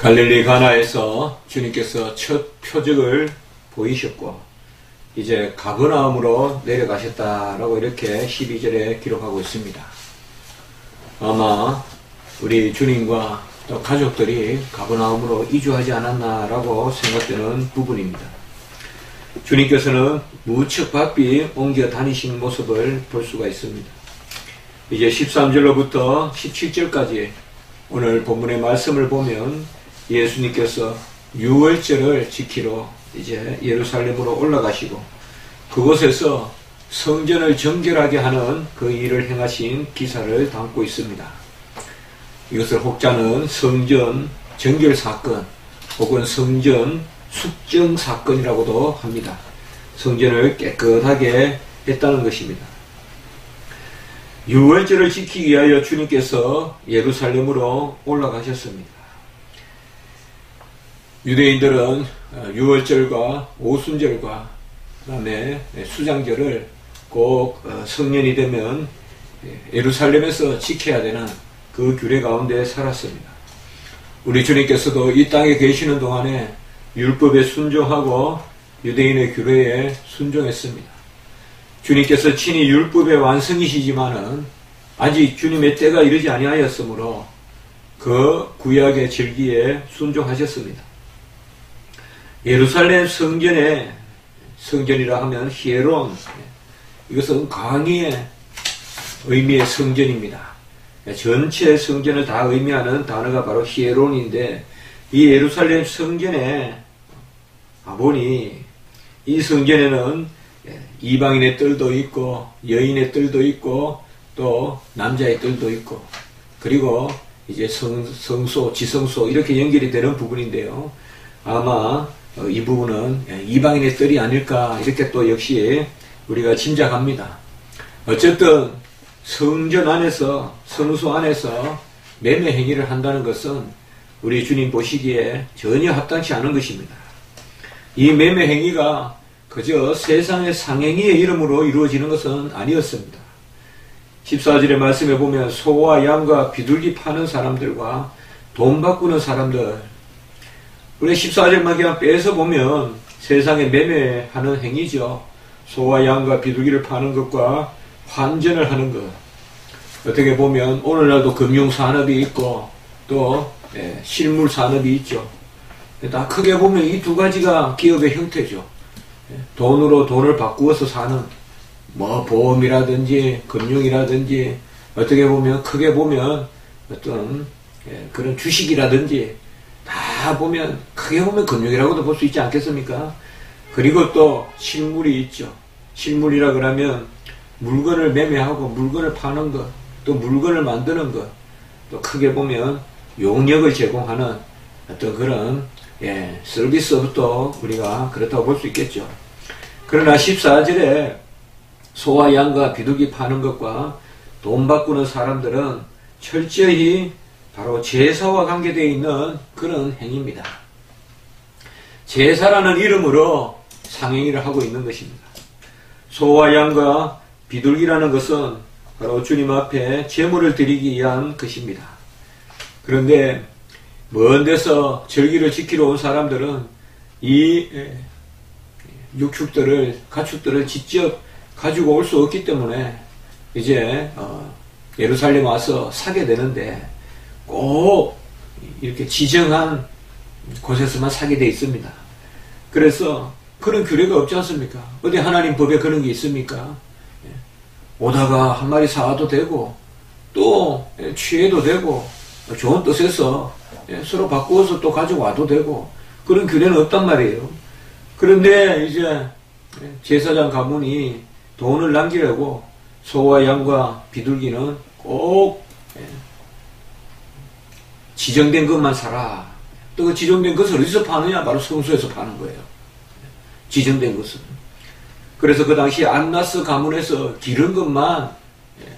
갈릴리 가나에서 주님께서 첫 표적을 보이셨고 이제 가버나움으로 내려가셨다라고 이렇게 12절에 기록하고 있습니다. 아마 우리 주님과 또 가족들이 가버나움으로 이주하지 않았나라고 생각되는 부분입니다. 주님께서는 무척 바삐 옮겨 다니시는 모습을 볼 수가 있습니다. 이제 13절로부터 17절까지 오늘 본문의 말씀을 보면 예수님께서 유월절을 지키러 이제 예루살렘으로 올라가시고 그곳에서 성전을 정결하게 하는 그 일을 행하신 기사를 담고 있습니다. 이것을 혹자는 성전 정결 사건 혹은 성전 숙정 사건이라고도 합니다. 성전을 깨끗하게 했다는 것입니다. 유월절을 지키기 위하여 주님께서 예루살렘으로 올라가셨습니다. 유대인들은 유월절과 오순절과 그 다음에 수장절을 꼭 성년이 되면 예루살렘에서 지켜야 되는 그 규례 가운데 살았습니다. 우리 주님께서도 이 땅에 계시는 동안에 율법에 순종하고 유대인의 규례에 순종했습니다. 주님께서 친히 율법의 완성이시지만은 아직 주님의 때가 이르지 아니하였으므로 그 구약의 절기에 순종하셨습니다. 예루살렘 성전이라 하면 히에론, 이것은 강의의 의미의 성전입니다. 전체 성전을 다 의미하는 단어가 바로 히에론인데 이 예루살렘 성전에 가보니 이 성전에는 이방인의 뜰도 있고 여인의 뜰도 있고 또 남자의 뜰도 있고 그리고 이제 성소, 지성소 이렇게 연결이 되는 부분인데요. 아마 이 부분은 이방인의 뜰이 아닐까 이렇게 또 역시 우리가 짐작합니다. 어쨌든 성전 안에서 성소 안에서 매매 행위를 한다는 것은 우리 주님 보시기에 전혀 합당치 않은 것입니다. 이 매매 행위가 그저 세상의 상행위의 이름으로 이루어지는 것은 아니었습니다. 14절의 말씀에 보면 소와 양과 비둘기 파는 사람들과 돈 바꾸는 사람들, 우리 14절만 그냥 빼서 보면 세상에 매매하는 행위죠. 소와 양과 비둘기를 파는 것과 환전을 하는 것. 어떻게 보면 오늘날도 금융산업이 있고 또 실물산업이 있죠. 다 크게 보면 이 두 가지가 기업의 형태죠. 돈으로 돈을 바꾸어서 사는 뭐 보험이라든지 금융이라든지 어떻게 보면 크게 보면 어떤 그런 주식이라든지 다 보면 크게 보면 금융이라고도 볼 수 있지 않겠습니까? 그리고 또 실물이 있죠. 실물이라 그러면 물건을 매매하고 물건을 파는 것, 또 물건을 만드는 것, 또 크게 보면 용역을 제공하는 어떤 그런 서비스부터 우리가 그렇다고 볼 수 있겠죠. 그러나 14절에 소와 양과 비둘기 파는 것과 돈 바꾸는 사람들은 철저히 바로 제사와 관계되어 있는 그런 행위입니다. 제사라는 이름으로 상행위를 하고 있는 것입니다. 소와 양과 비둘기라는 것은 바로 주님 앞에 제물을 드리기 위한 것입니다. 그런데 먼 데서 절기를 지키러 온 사람들은 이 육축들을, 가축들을 직접 가지고 올 수 없기 때문에 이제 예루살렘 와서 사게 되는데 꼭 이렇게 지정한 곳에서만 사게 돼 있습니다. 그래서 그런 규례가 없지 않습니까? 어디 하나님 법에 그런 게 있습니까? 오다가 한 마리 사와도 되고 또 취해도 되고 좋은 뜻에서 서로 바꾸어서 또 가지고 와도 되고 그런 규례는 없단 말이에요. 그런데 이제 제사장 가문이 돈을 남기려고 소와 양과 비둘기는 꼭 지정된 것만 사라. 또 그 지정된 것을 어디서 파느냐? 바로 성소에서 파는 거예요. 지정된 것은. 그래서 그 당시 안나스 가문에서 기른 것만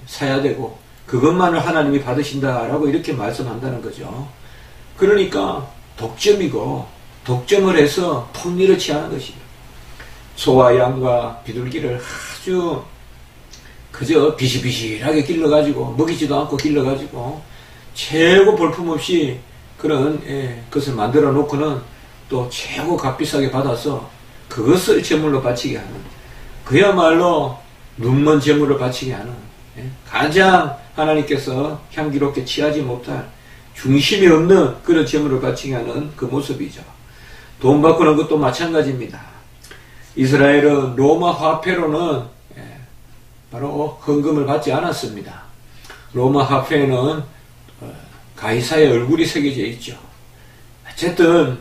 사야 되고 그것만을 하나님이 받으신다라고 이렇게 말씀한다는 거죠. 그러니까 독점이고 독점을 해서 폭리를 취하는 것이에요. 소와 양과 비둘기를 아주 그저 비실비실하게 길러가지고 먹이지도 않고 길러가지고 최고 볼품없이 그런 것을 만들어 놓고는 또 최고 값비싸게 받아서 그것을 제물로 바치게 하는, 그야말로 눈먼 제물을 바치게 하는, 가장 하나님께서 향기롭게 취하지 못할 중심이 없는 그런 제물을 바치게 하는 그 모습이죠. 돈 바꾸는 것도 마찬가지입니다. 이스라엘은 로마 화폐로는 바로 헌금을 받지 않았습니다. 로마 화폐에는 가이사의 얼굴이 새겨져 있죠. 어쨌든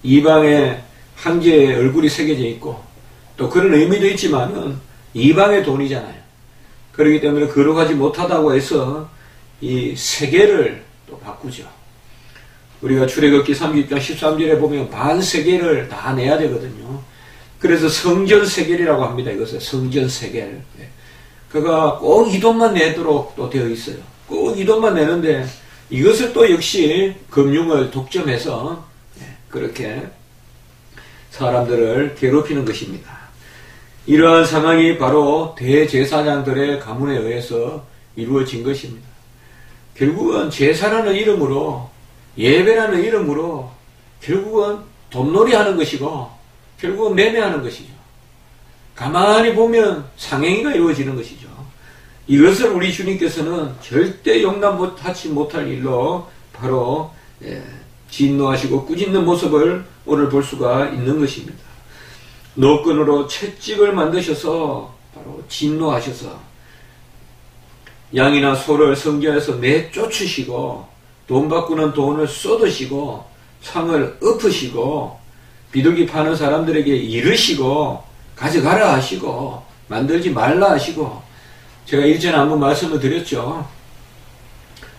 이방의 황제의 얼굴이 새겨져 있고 또 그런 의미도 있지만은 이방의 돈이잖아요. 그렇기 때문에 거룩하지 못하다고 해서 이 세계를 또 바꾸죠. 우리가 출애굽기 30장 13절에 보면 반세계를 다 내야 되거든요. 그래서 성전세계라고 합니다. 이것을 성전세계. 그가 꼭 이 돈만 내도록 또 되어 있어요. 꼭 이 돈만 내는데 이것을 또 역시 금융을 독점해서 그렇게 사람들을 괴롭히는 것입니다. 이러한 상황이 바로 대제사장들의 가문에 의해서 이루어진 것입니다. 결국은 제사라는 이름으로, 예배라는 이름으로 결국은 돈놀이 하는 것이고 결국은 매매하는 것이죠. 가만히 보면 상행위가 이루어지는 것이죠. 이것을 우리 주님께서는 절대 용납하지 못할 일로 바로 진노하시고 꾸짖는 모습을 오늘 볼 수가 있는 것입니다. 노끈으로 채찍을 만드셔서 바로 진노하셔서 양이나 소를 성전에서 내쫓으시고 돈 바꾸는 돈을 쏟으시고 상을 엎으시고 비둘기 파는 사람들에게 이르시고 가져가라 하시고 만들지 말라 하시고, 제가 일전에 한번 말씀을 드렸죠.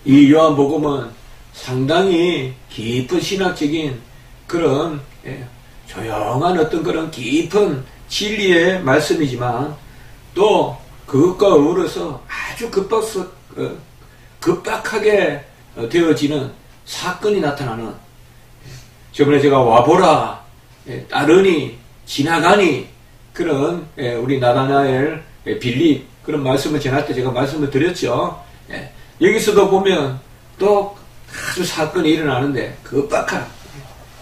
이 요한복음은 상당히 깊은 신학적인 그런 조용한 어떤 그런 깊은 진리의 말씀이지만 또 그것과 어우러서 아주 급박하게 되어지는 사건이 나타나는, 저번에 제가 와보라 따르니 지나가니 그런 우리 나다나엘 빌립 그런 말씀을 전할 때 제가 말씀을 드렸죠. 여기서도 보면 또 아주 사건이 일어나는데 급박한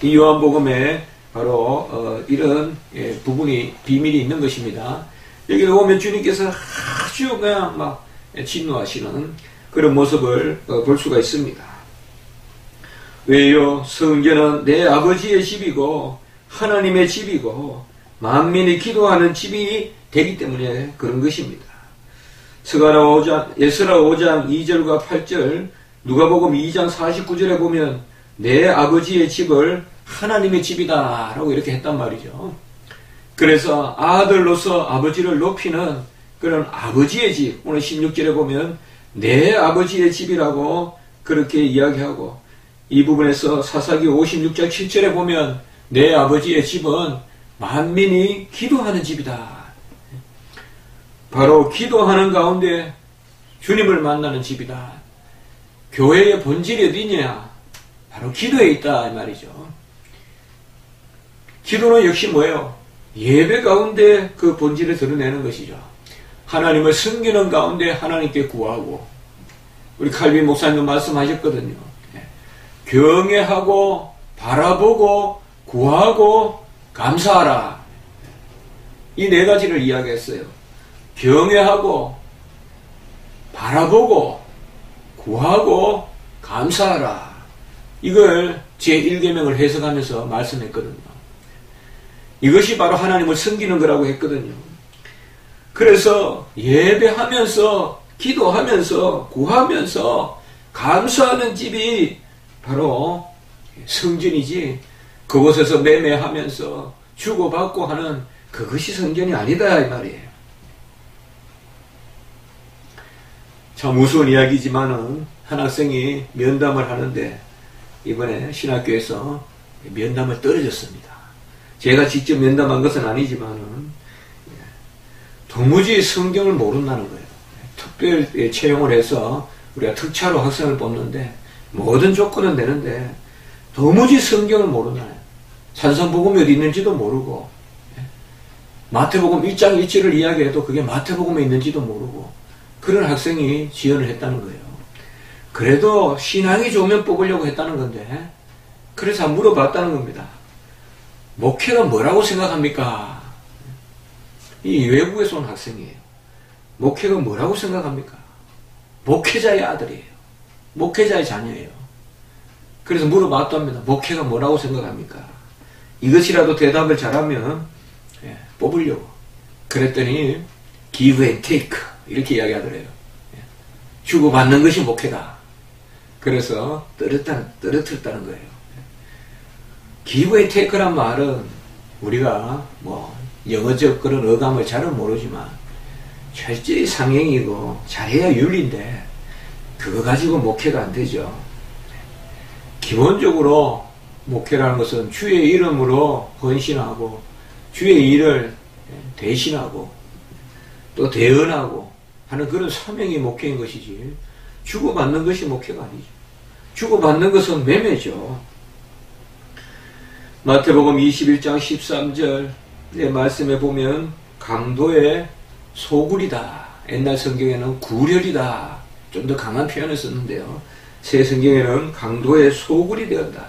이 요한복음에 바로 이런 부분이 비밀이 있는 것입니다. 여기를 보면 주님께서 아주 그냥 막 진노하시는 그런 모습을 볼 수가 있습니다. 왜요? 성전은 내 아버지의 집이고 하나님의 집이고 만민이 기도하는 집이 되기 때문에 그런 것입니다. 에스라 5장 2절과 8절, 누가복음 2장 49절에 보면 내 아버지의 집을 하나님의 집이다 라고 이렇게 했단 말이죠. 그래서 아들로서 아버지를 높이는 그런 아버지의 집, 오늘 16절에 보면 내 아버지의 집이라고 그렇게 이야기하고, 이 부분에서 사사기 56장 7절에 보면 내 아버지의 집은 만민이 기도하는 집이다. 바로 기도하는 가운데 주님을 만나는 집이다. 교회의 본질이 어디냐? 바로 기도에 있다 이 말이죠. 기도는 역시 뭐예요? 예배 가운데 그 본질을 드러내는 것이죠. 하나님을 섬기는 가운데 하나님께 구하고, 우리 칼빈 목사님도 말씀하셨거든요. 경외하고 바라보고 구하고 감사하라. 이 네 가지를 이야기했어요. 경외하고 바라보고 구하고 감사하라. 이걸 제1계명을 해석하면서 말씀했거든요. 이것이 바로 하나님을 섬기는 거라고 했거든요. 그래서 예배하면서 기도하면서 구하면서 감사하는 집이 바로 성전이지, 그곳에서 매매하면서 주고받고 하는 그것이 성전이 아니다 이 말이에요. 참 우스운 이야기지만은 한 학생이 면담을 하는데 이번에 신학교에서 면담을 떨어졌습니다. 제가 직접 면담한 것은 아니지만은 도무지 성경을 모른다는 거예요. 특별 채용을 해서 우리가 특차로 학생을 뽑는데 모든 조건은 되는데 도무지 성경을 모른다는, 산상복음이 어디 있는지도 모르고, 마태복음 1장 1절을 이야기해도 그게 마태복음에 있는지도 모르고 그런 학생이 지원을 했다는 거예요. 그래도 신앙이 좋으면 뽑으려고 했다는 건데, 그래서 물어봤다는 겁니다. 목회가 뭐라고 생각합니까? 이 외국에서 온 학생이에요. 목회가 뭐라고 생각합니까? 목회자의 아들이에요. 목회자의 자녀예요. 그래서 물어봤답니다. 목회가 뭐라고 생각합니까? 이것이라도 대답을 잘하면 뽑으려고. 그랬더니 give and take 이렇게 이야기하더래요. 주고받는 것이 목회다. 그래서 떨어뜨렸다는 거예요. give and take란 말은 우리가 뭐 영어적 그런 어감을 잘은 모르지만 철저히 상행이고 잘해야 윤리인데 그거 가지고 목회가 안 되죠. 기본적으로 목회라는 것은 주의 이름으로 헌신하고 주의 일을 대신하고 또 대언하고 하는 그런 사명이 목회인 것이지 주고받는 것이 목회가 아니죠. 주고받는 것은 매매죠. 마태복음 21장 13절의 말씀에 보면 강도의 소굴이다. 옛날 성경에는 구렬이다. 좀 더 강한 표현을 썼는데요. 새 성경에는 강도의 소굴이 되었다.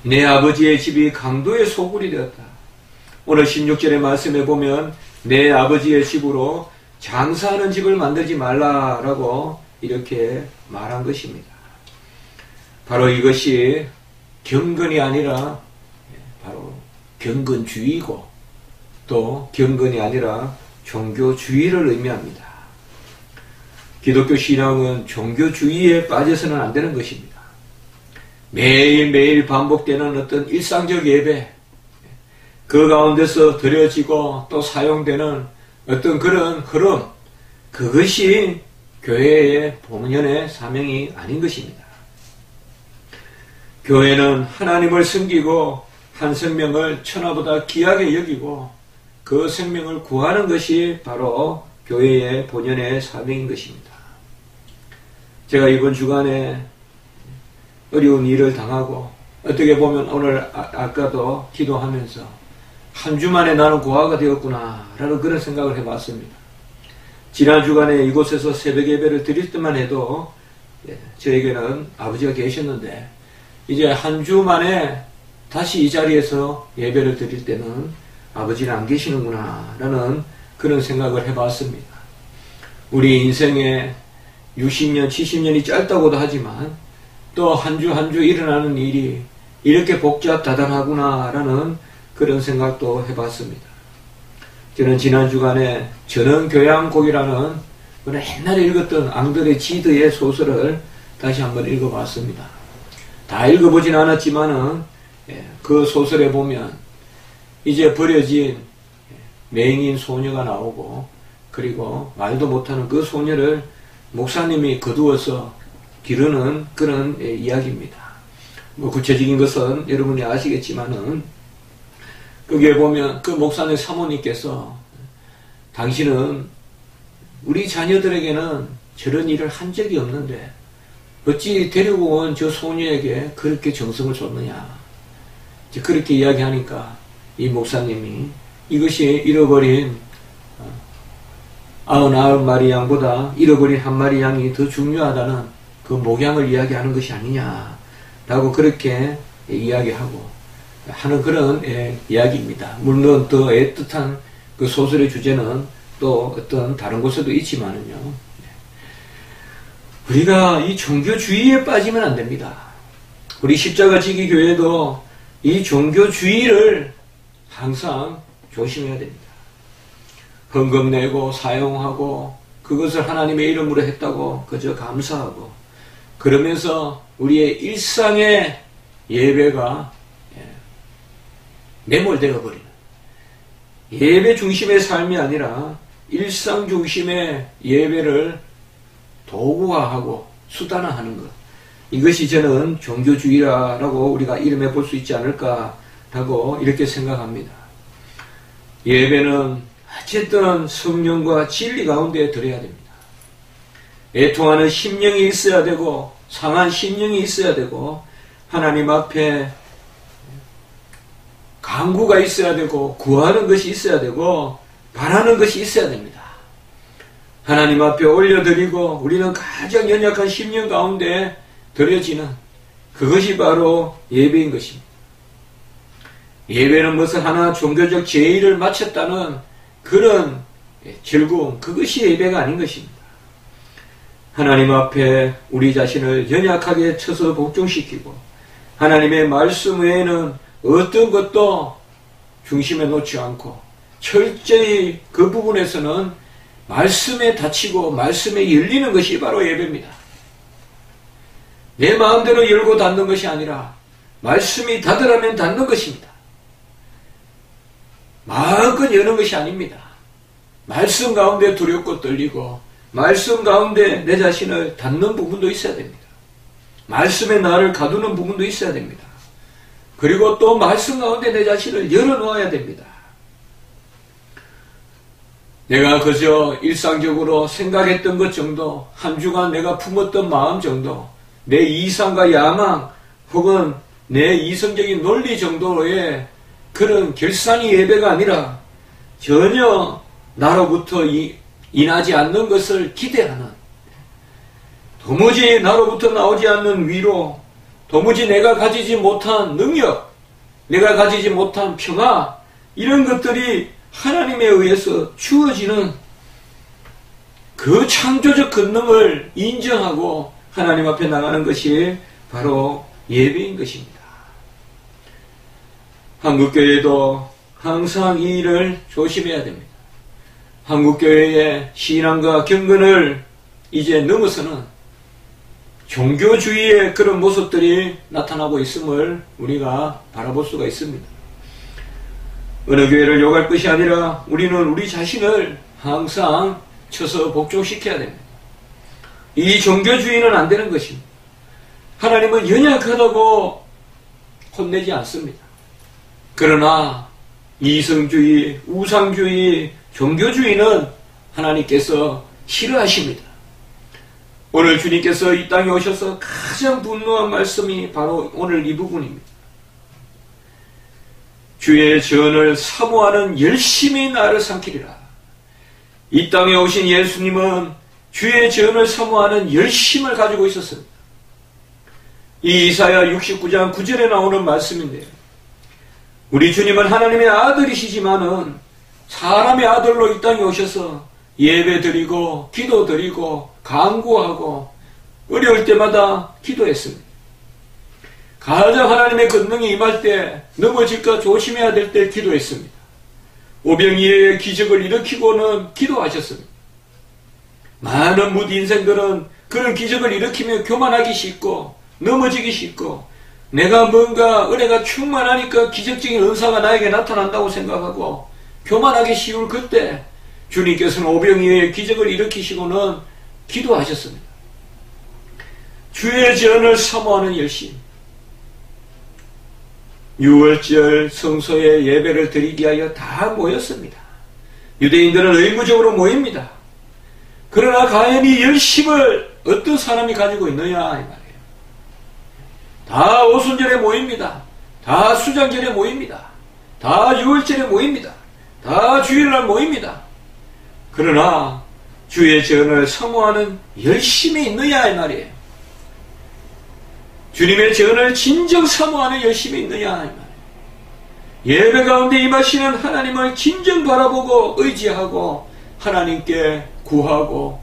내 아버지의 집이 강도의 소굴이 되었다. 오늘 16절의 말씀에 보면 내 아버지의 집으로 장사하는 집을 만들지 말라라고 이렇게 말한 것입니다. 바로 이것이 경건이 아니라 바로 경건주의고 또 경건이 아니라 종교주의를 의미합니다. 기독교 신앙은 종교주의에 빠져서는 안 되는 것입니다. 매일매일 반복되는 어떤 일상적 예배, 그 가운데서 드려지고 또 사용되는 어떤 그런 흐름, 그것이 교회의 본연의 사명이 아닌 것입니다. 교회는 하나님을 섬기고 한 생명을 천하보다 귀하게 여기고 그 생명을 구하는 것이 바로 교회의 본연의 사명인 것입니다. 제가 이번 주간에 어려운 일을 당하고 어떻게 보면 오늘 아까도 기도하면서 한 주 만에 나는 고아가 되었구나 라는 그런 생각을 해봤습니다. 지난 주간에 이곳에서 새벽 예배를 드릴 때만 해도 저에게는 아버지가 계셨는데 이제 한 주 만에 다시 이 자리에서 예배를 드릴 때는 아버지는 안 계시는구나 라는 그런 생각을 해봤습니다. 우리 인생에 60년, 70년이 짧다고도 하지만 또 한 주 한 주 일어나는 일이 이렇게 복잡다단하구나 라는 그런 생각도 해봤습니다. 저는 지난 주간에 전원교양곡이라는 옛날에 읽었던 앙드레 지드의 소설을 다시 한번 읽어봤습니다. 다 읽어보진 않았지만은 그 소설에 보면 이제 버려진 맹인 소녀가 나오고 그리고 말도 못하는 그 소녀를 목사님이 거두어서 기르는 그런 이야기입니다. 뭐 구체적인 것은 여러분이 아시겠지만은 거기에 보면 그 목사님 사모님께서 당신은 우리 자녀들에게는 저런 일을 한 적이 없는데 어찌 데리고 온 저 소녀에게 그렇게 정성을 줬느냐. 그렇게 이야기하니까 이 목사님이 이것이 잃어버린 99마리 양보다 잃어버린 한 마리 양이 더 중요하다는 그 목양을 이야기하는 것이 아니냐라고 그렇게 이야기하고 하는 그런 이야기입니다. 물론 더 애틋한 그 소설의 주제는 또 어떤 다른 곳에도 있지만은요. 우리가 이 종교주의에 빠지면 안 됩니다. 우리 십자가 지기 교회도 이 종교주의를 항상 조심해야 됩니다. 헌금 내고 사용하고 그것을 하나님의 이름으로 했다고 그저 감사하고 그러면서 우리의 일상의 예배가 매몰되어 버리는 예배 중심의 삶이 아니라 일상 중심의 예배를 도구화하고 수단화하는 것, 이것이 저는 종교주의라고 우리가 이름해 볼 수 있지 않을까라고 이렇게 생각합니다. 예배는 어쨌든 성령과 진리 가운데 들어야 됩니다. 애통하는 심령이 있어야 되고 상한 심령이 있어야 되고 하나님 앞에 간구가 있어야 되고 구하는 것이 있어야 되고 바라는 것이 있어야 됩니다. 하나님 앞에 올려드리고 우리는 가장 연약한 심령 가운데 드려지는 그것이 바로 예배인 것입니다. 예배는 무슨 하나 종교적 제의를 마쳤다는 그런 즐거움, 그것이 예배가 아닌 것입니다. 하나님 앞에 우리 자신을 연약하게 쳐서 복종시키고 하나님의 말씀 외에는 어떤 것도 중심에 놓지 않고 철저히 그 부분에서는 말씀에 닫히고 말씀에 열리는 것이 바로 예배입니다. 내 마음대로 열고 닫는 것이 아니라 말씀이 닫으라면 닫는 것입니다. 마음껏 여는 것이 아닙니다. 말씀 가운데 두렵고 떨리고 말씀 가운데 내 자신을 닫는 부분도 있어야 됩니다. 말씀에 나를 가두는 부분도 있어야 됩니다. 그리고 또 말씀 가운데 내 자신을 열어놓아야 됩니다. 내가 그저 일상적으로 생각했던 것 정도, 한 주간 내가 품었던 마음 정도, 내 이상과 야망 혹은 내 이성적인 논리 정도의 그런 결산이 예배가 아니라 전혀 나로부터 인하지 않는 것을 기대하는, 도무지 나로부터 나오지 않는 위로, 도무지 내가 가지지 못한 능력, 내가 가지지 못한 평화, 이런 것들이 하나님에 의해서 주어지는 그 창조적 권능을 인정하고 하나님 앞에 나가는 것이 바로 예배인 것입니다. 한국교회도 항상 이 일을 조심해야 됩니다. 한국교회의 신앙과 경건을 이제 넘어서는 종교주의의 그런 모습들이 나타나고 있음을 우리가 바라볼 수가 있습니다. 어느 교회를 욕할 것이 아니라 우리는 우리 자신을 항상 쳐서 복종시켜야 됩니다. 이 종교주의는 안 되는 것입니다. 하나님은 연약하다고 혼내지 않습니다. 그러나 이성주의, 우상주의, 종교주의는 하나님께서 싫어하십니다. 오늘 주님께서 이 땅에 오셔서 가장 분노한 말씀이 바로 오늘 이 부분입니다. 주의 전을 사모하는 열심히 나를 삼키리라. 이 땅에 오신 예수님은 주의 전을 사모하는 열심을 가지고 있었습니다. 이 이사야 69장 9절에 나오는 말씀인데요. 우리 주님은 하나님의 아들이시지만은 사람의 아들로 이 땅에 오셔서 예배 드리고 기도 드리고 간구하고 어려울 때마다 기도했습니다. 가장 하나님의 권능이 임할 때 넘어질까 조심해야 될 때 기도했습니다. 오병이어의 기적을 일으키고는 기도하셨습니다. 많은 무디 인생들은 그런 기적을 일으키며 교만하기 쉽고 넘어지기 쉽고 내가 뭔가 은혜가 충만하니까 기적적인 은사가 나에게 나타난다고 생각하고 교만하기 쉬울 그때 주님께서는 오병이어의 기적을 일으키시고는 기도하셨습니다. 주의 전을 사모하는 열심, 6월절 성소에 예배를 드리기 위하여 다 모였습니다. 유대인들은 의무적으로 모입니다. 그러나 과연 이 열심을 어떤 사람이 가지고 있느냐 이 말이에요. 다 오순절에 모입니다. 다 수장절에 모입니다. 다 6월절에 모입니다. 다 주일날 모입니다. 그러나 주의 전을 사모하는 열심이 있느냐 이 말이에요. 주님의 전을 진정 사모하는 열심이 있느냐 이 말이에요. 예배 가운데 임하시는 하나님을 진정 바라보고 의지하고 하나님께 구하고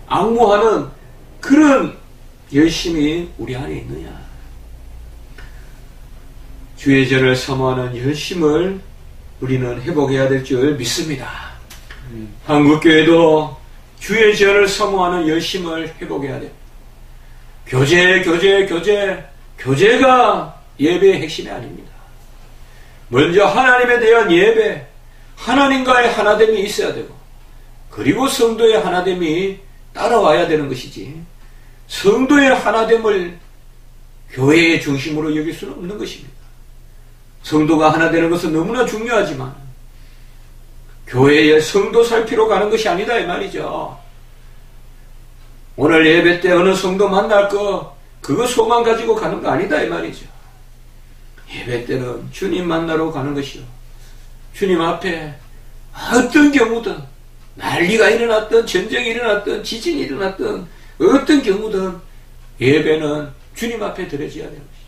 앙모하는 그런 열심이 우리 안에 있느냐. 주의 전을 사모하는 열심을 우리는 회복해야 될 줄 믿습니다. 한국교회도 주의 전을 사모하는 열심을 회복해야 됩니다. 교제가 예배의 핵심이 아닙니다. 먼저 하나님에 대한 예배, 하나님과의 하나됨이 있어야 되고 그리고 성도의 하나됨이 따라와야 되는 것이지 성도의 하나됨을 교회의 중심으로 여길 수는 없는 것입니다. 성도가 하나 되는 것은 너무나 중요하지만 교회에 성도 살피러 가는 것이 아니다 이 말이죠. 오늘 예배 때 어느 성도 만날 그거 소망 가지고 가는 거 아니다 이 말이죠. 예배 때는 주님 만나러 가는 것이요. 주님 앞에 어떤 경우든 난리가 일어났든 전쟁이 일어났든 지진이 일어났든 어떤 경우든 예배는 주님 앞에 드려져야 되는 것이죠.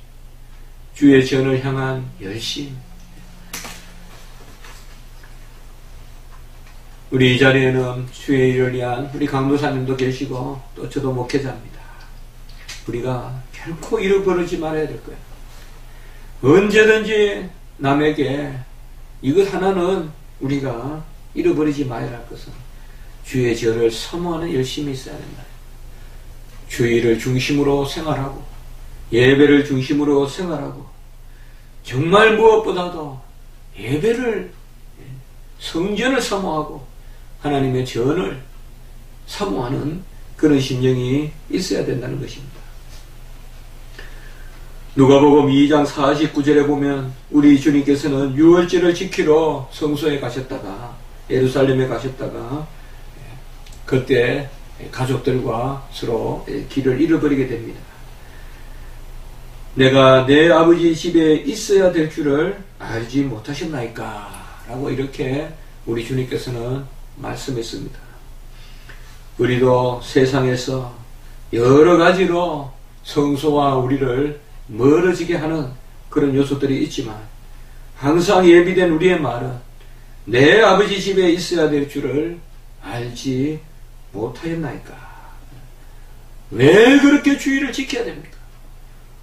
주의 전을 향한 열심. 우리 이 자리에는 주의 일을 위한 우리 강도사님도 계시고 또 저도 목회자입니다. 우리가 결코 잃어버리지 말아야 될 거예요. 언제든지 남에게 이것 하나는 우리가 잃어버리지 말아야 할 것은 주의 절을 사모하는 열심이 있어야 된다. 주의를 중심으로 생활하고 예배를 중심으로 생활하고 정말 무엇보다도 예배를 성전을 사모하고 하나님의 전을 사모하는 그런 심령이 있어야 된다는 것입니다. 누가복음 2장 49절에 보면 우리 주님께서는 유월절을 지키러 성소에 가셨다가 예루살렘에 가셨다가 그때 가족들과 서로 길을 잃어버리게 됩니다. 내가 내 아버지 집에 있어야 될 줄을 알지 못하셨나이까? 라고 이렇게 우리 주님께서는 말씀했습니다. 우리도 세상에서 여러 가지로 성소와 우리를 멀어지게 하는 그런 요소들이 있지만 항상 예비된 우리의 말은 내 아버지 집에 있어야 될 줄을 알지 못하였나이까? 왜 그렇게 주의를 지켜야 됩니까?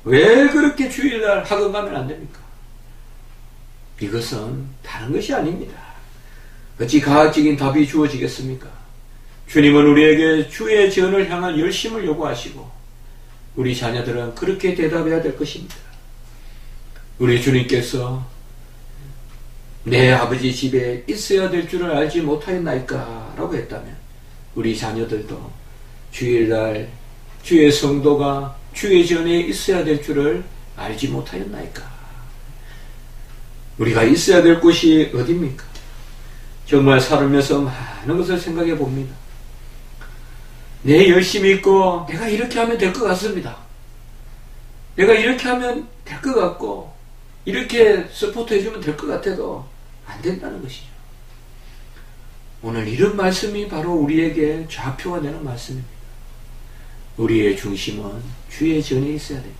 왜 그렇게 주일날 학원 가면 안 됩니까? 이것은 다른 것이 아닙니다. 어찌 과학적인 답이 주어지겠습니까? 주님은 우리에게 주의 전을 향한 열심을 요구하시고 우리 자녀들은 그렇게 대답해야 될 것입니다. 우리 주님께서 내 아버지 집에 있어야 될 줄을 알지 못하였나이까? 라고 했다면 우리 자녀들도 주일날 주의 성도가 주의 전에 있어야 될 줄을 알지 못하였나이까? 우리가 있어야 될 곳이 어디입니까? 정말 살면서 많은 것을 생각해 봅니다. 내 열심이 있고 내가 이렇게 하면 될 것 같습니다. 내가 이렇게 하면 될 것 같고 이렇게 서포트 해주면 될 것 같아도 안 된다는 것이죠. 오늘 이런 말씀이 바로 우리에게 좌표가 되는 말씀입니다. 우리의 중심은 주의 전에 있어야 됩니다.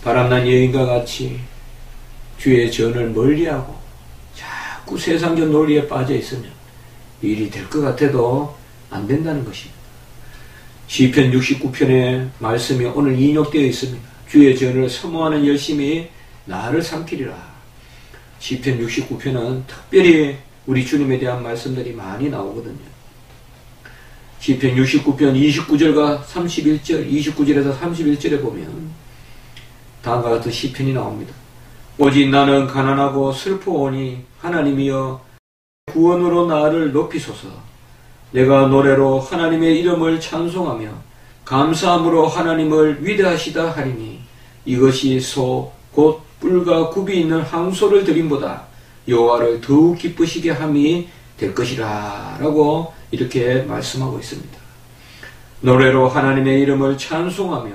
바람난 여인과 같이 주의 전을 멀리하고 자꾸 세상적 논리에 빠져 있으면 일이 될 것 같아도 안 된다는 것입니다. 시편 69편의 말씀이 오늘 인용되어 있습니다. 주의 전을 사모하는 열심이 나를 삼키리라. 시편 69편은 특별히 우리 주님에 대한 말씀들이 많이 나오거든요. 시편 69편 29절과 31절, 29절에서 31절에 보면 다음과 같은 시편이 나옵니다. 오직 나는 가난하고 슬퍼오니 하나님이여 구원으로 나를 높이소서. 내가 노래로 하나님의 이름을 찬송하며 감사함으로 하나님을 위대하시다 하리니 이것이 소 곧 뿔과 굽이 있는 항소를 드림보다 여호와를 더욱 기쁘시게 함이 될 것이라 라고 이렇게 말씀하고 있습니다. 노래로 하나님의 이름을 찬송하며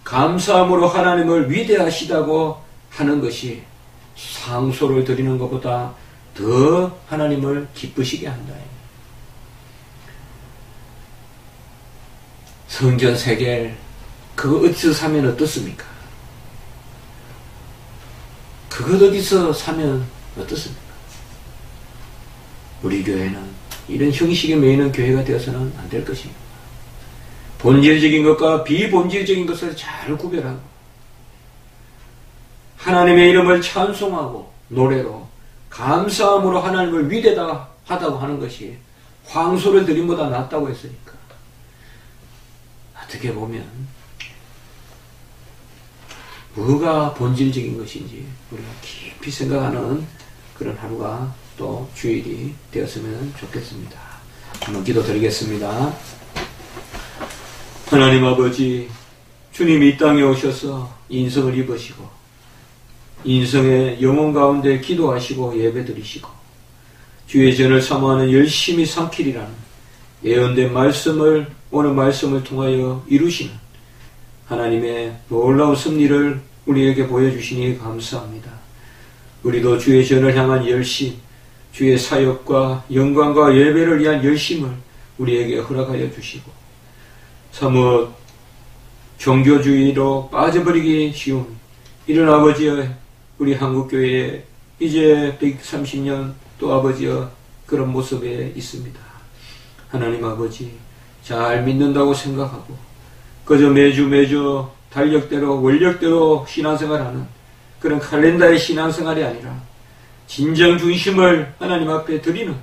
감사함으로 하나님을 위대하시다고 하는 것이 상소를 드리는 것보다 더 하나님을 기쁘시게 한다. 성전 세겔 그거 어디서 사면 어떻습니까? 그것 어디서 사면 어떻습니까? 우리 교회는 이런 형식에 매이는 교회가 되어서는 안 될 것입니다. 본질적인 것과 비본질적인 것을 잘 구별하고 하나님의 이름을 찬송하고 노래로 감사함으로 하나님을 위대하다고 하는 것이 황소를 드림보다 낫다고 했으니까 어떻게 보면 뭐가 본질적인 것인지 우리가 깊이 생각하는 그런 하루가 또 주일이 되었으면 좋겠습니다. 한번 기도드리겠습니다. 하나님 아버지, 주님이 이 땅에 오셔서 인성을 입으시고 인성의 영혼 가운데 기도하시고 예배드리시고 주의 전을 사모하는 열심히 삼키리라는 예언된 말씀을 오늘 말씀을 통하여 이루시는 하나님의 놀라운 섭리를 우리에게 보여주시니 감사합니다. 우리도 주의 전을 향한 열심, 주의 사역과 영광과 예배를 위한 열심을 우리에게 허락하여 주시고, 사뭇 종교주의로 빠져버리기 쉬운 이런 아버지의 우리 한국교회에 이제 130년 또 아버지의 그런 모습에 있습니다. 하나님 아버지, 잘 믿는다고 생각하고 그저 매주 달력대로 원력대로 신앙생활하는 그런 칼렌다의 신앙생활이 아니라 진정 중심을 하나님 앞에 드리는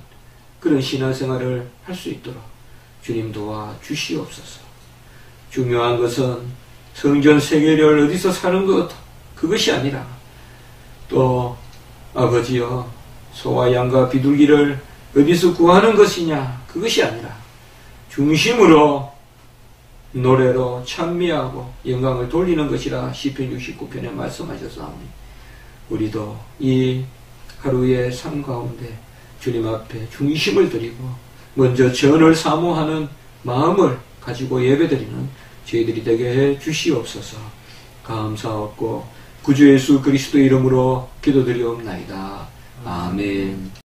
그런 신앙생활을 할 수 있도록 주님 도와 주시옵소서. 중요한 것은 성전 세계를 어디서 사는 것, 그것이 아니라 또 아버지여 소와 양과 비둘기를 어디서 구하는 것이냐, 그것이 아니라 중심으로 노래로 찬미하고 영광을 돌리는 것이라 시편 69편에 말씀하셨사오니, 우리도 이 하루의 삶 가운데 주님 앞에 중심을 드리고 먼저 전을 사모하는 마음을 가지고 예배드리는 저희들이 되게 해 주시옵소서. 감사하고 구주 예수 그리스도 이름으로 기도드리옵나이다. 아멘.